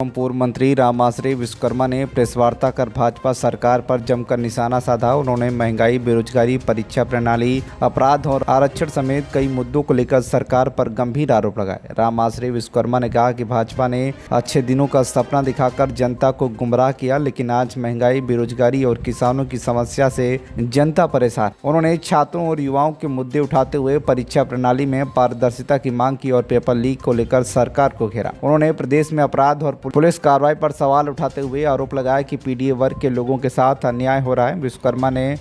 पूर्व मंत्री रामाश्री विश्वकर्मा ने प्रेस वार्ता कर भाजपा सरकार पर जमकर निशाना साधा। उन्होंने महंगाई, बेरोजगारी, परीक्षा प्रणाली, अपराध और आरक्षण समेत कई मुद्दों को लेकर सरकार पर गंभीर आरोप लगाए। रामाश्री विश्वकर्मा ने कहा कि भाजपा ने अच्छे दिनों का सपना दिखाकर जनता को गुमराह किया, लेकिन आज महंगाई, बेरोजगारी और किसानों की समस्या से जनता परेशान। उन्होंने छात्रों और युवाओं के मुद्दे उठाते हुए परीक्षा प्रणाली में पारदर्शिता की मांग की और पेपर लीक को लेकर सरकार को घेरा। उन्होंने प्रदेश में अपराध और पुलिस कार्रवाई पर सवाल उठाते हुए आरोप लगाया कि पीडीए वर्ग के लोगों के साथ अन्याय हो रहा है।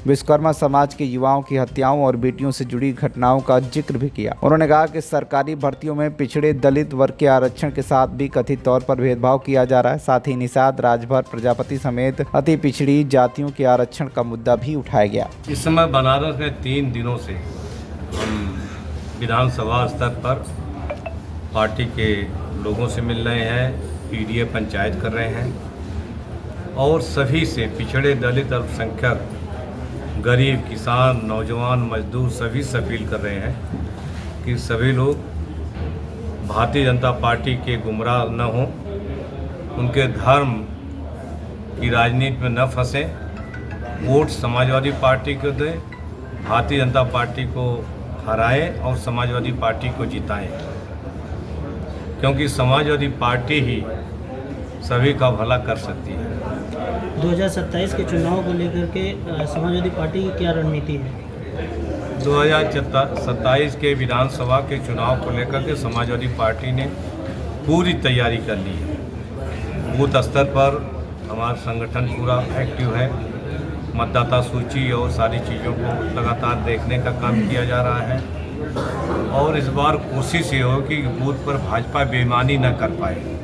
विश्वकर्मा समाज के युवाओं की हत्याओं और बेटियों से जुड़ी घटनाओं का जिक्र भी किया। उन्होंने कहा कि सरकारी भर्तियों में पिछड़े दलित वर्ग के आरक्षण के साथ भी कथित तौर पर भेदभाव किया जा रहा है। साथ ही निषाद, राजभर, प्रजापति समेत अति पिछड़ी जातियों के आरक्षण का मुद्दा भी उठाया गया। इस समय बनारस में 3 दिनों से हम विधानसभा स्तर पर पार्टी के लोगों से मिल रहे हैं, पीडीए पंचायत कर रहे हैं और सभी से पिछड़े दलित, अल्पसंख्यक, गरीब, किसान, नौजवान, मजदूर सभी से अपील कर रहे हैं कि सभी लोग भारतीय जनता पार्टी के गुमराह न हों, उनके धर्म की राजनीति में न फंसें, वोट समाजवादी पार्टी को दें, भारतीय जनता पार्टी को हराएं और समाजवादी पार्टी को जिताएं, क्योंकि समाजवादी पार्टी ही सभी का भला कर सकती है। 2027 के चुनाव को लेकर के समाजवादी पार्टी की क्या रणनीति है? 2027 के विधानसभा के चुनाव को लेकर के समाजवादी पार्टी ने पूरी तैयारी कर ली है। बूथ स्तर पर हमारा संगठन पूरा एक्टिव है। मतदाता सूची और सारी चीज़ों को लगातार देखने का काम किया जा रहा है और इस बार कोशिश ये हो कि बूथ पर भाजपा बेईमानी न कर पाए।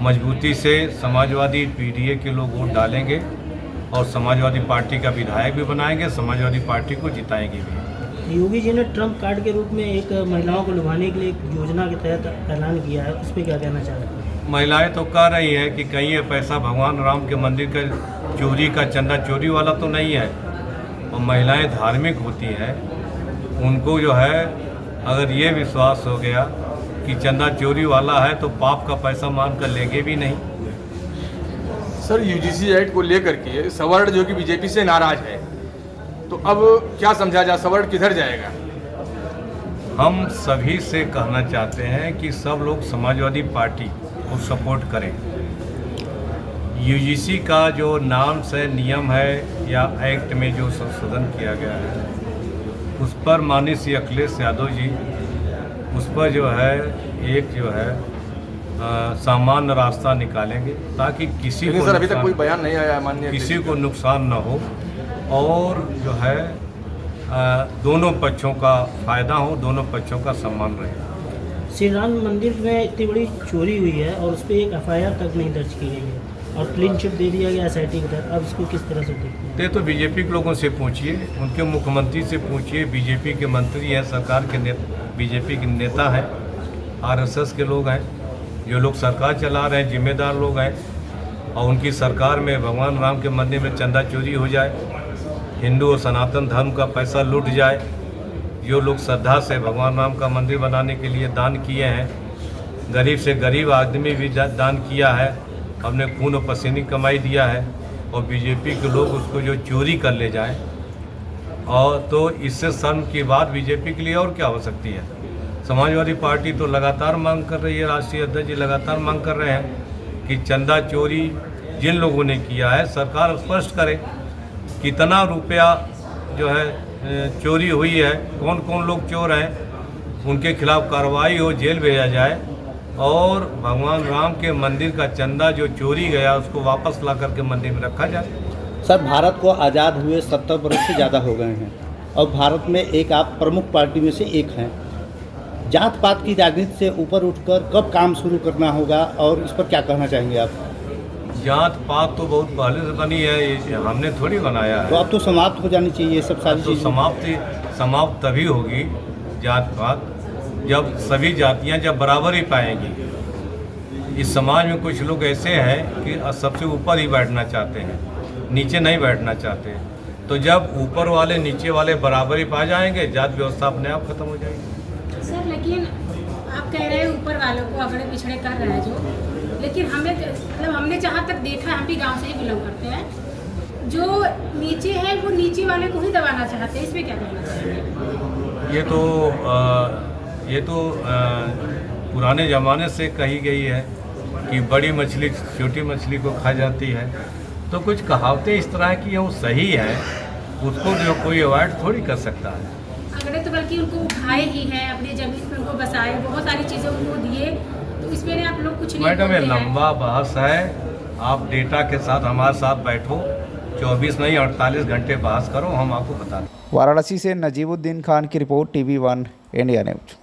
मजबूती से समाजवादी पीडीए के लोग वोट डालेंगे और समाजवादी पार्टी का विधायक भी बनाएंगे, समाजवादी पार्टी को जिताएंगे भी। योगी जी ने ट्रम्प कार्ड के रूप में एक महिलाओं को लुभाने के लिए एक योजना के तहत ऐलान किया है, उस पर क्या कहना चाह रहे हैं? महिलाएं तो कह रही हैं कि कहीं ये पैसा भगवान राम के मंदिर का चोरी का चंदा चोरी वाला तो नहीं है। और महिलाएं धार्मिक होती हैं, उनको जो है अगर ये विश्वास हो गया कि चंदा चोरी वाला है तो पाप का पैसा मान कर लेंगे भी नहीं। सर, यूजीसी एक्ट को लेकर के सवर्ण जो कि बीजेपी से नाराज है, तो अब क्या समझा जाए, सवर्ण किधर जाएगा? हम सभी से कहना चाहते हैं कि सब लोग समाजवादी पार्टी को सपोर्ट करें। यूजीसी का जो नाम से नियम है या एक्ट में जो संशोधन किया गया है, उस पर माननीय श्री अखिलेश यादव जी उस पर जो है एक जो है सामान्य रास्ता निकालेंगे ताकि किसी को सर अभी तक कोई बयान नहीं आया माननीय किसी को नुकसान न हो और जो है दोनों पक्षों का फायदा हो, दोनों पक्षों का सम्मान रहे। श्री राम मंदिर में इतनी बड़ी चोरी हुई है और उस पर एक एफआईआर तक नहीं दर्ज की गई है और क्लीन चिट दे दिया गया एसआईटी के तहत। अब इसको किस तरह से देखते हैं? तो बीजेपी के लोगों से पूछिए, उनके मुख्यमंत्री से पूछिए, बीजेपी के मंत्री हैं, सरकार के बीजेपी के नेता हैं, आरएसएस के लोग हैं, जो लोग सरकार चला रहे हैं, जिम्मेदार लोग हैं और उनकी सरकार में भगवान राम के मंदिर में चंदा चोरी हो जाए, हिंदू और सनातन धर्म का पैसा लूट जाए, जो लोग श्रद्धा से भगवान राम का मंदिर बनाने के लिए दान किए हैं, गरीब से गरीब आदमी भी दान किया है, हमने खून और पसीने कमाई दिया है और बीजेपी के लोग उसको जो चोरी कर ले जाएं, और तो इससे शर्म की बात बीजेपी के लिए और क्या हो सकती है। समाजवादी पार्टी तो लगातार मांग कर रही है, राष्ट्रीय अध्यक्ष जी लगातार मांग कर रहे हैं कि चंदा चोरी जिन लोगों ने किया है सरकार स्पष्ट करे कितना रुपया जो है चोरी हुई है, कौन कौन लोग चोर हैं, उनके खिलाफ कार्रवाई हो, जेल भेजा जाए और भगवान राम के मंदिर का चंदा जो चोरी गया उसको वापस ला करके मंदिर में रखा जाए। सर, भारत को आज़ाद हुए 70 वर्ष से ज़्यादा हो गए हैं और भारत में एक आप प्रमुख पार्टी में से एक हैं। जात पात की राजनीति से ऊपर उठकर कब काम शुरू करना होगा और इस पर क्या कहना चाहेंगे आप? जात पात तो बहुत पहले से बनी है, ये हमने थोड़ी बनाया है। तो अब तो समाप्त हो जानी चाहिए ये सब सारी चीज़। समाप्त तभी होगी जात पात जब सभी जातियां जब बराबर ही पाएंगी। इस समाज में कुछ लोग ऐसे हैं कि सबसे ऊपर ही बैठना चाहते हैं, नीचे नहीं बैठना चाहते। तो जब ऊपर वाले नीचे वाले बराबर ही पा जाएंगे, जात व्यवस्था अपने आप खत्म हो जाएगी। सर, लेकिन आप कह रहे हैं ऊपर वालों को अगड़े पिछड़े कर रहा है जो लेकिन हमें मतलब हमने जहाँ तक देखा है, हम भी गांव से ही बिलोंग करते हैं, जो नीचे है वो नीचे वाले को ही दबाना चाहते हैं। इसमें क्या कहना चाहिए? ये तो पुराने ज़माने से कही गई है कि बड़ी मछली छोटी मछली को खा जाती है। तो कुछ कहावतें इस तरह की वो सही है, उसको जो कोई अवॉइड थोड़ी कर सकता है। अगर तो बल्कि उनको उठाए ही हैं, अपनी जमीन पर उनको बसाए, बहुत सारी चीज़ें उनको दिए, तो इसमें आप लोग कुछ नहीं मैडम, ये बोलते हैं। लंबा बहस है। आप डेटा के साथ हमारे साथ बैठो, 24 नहीं 48 घंटे बहस करो, हम आपको बता दें। वाराणसी से नजीबुद्दीन खान की रिपोर्ट, TV1 इंडिया न्यूज।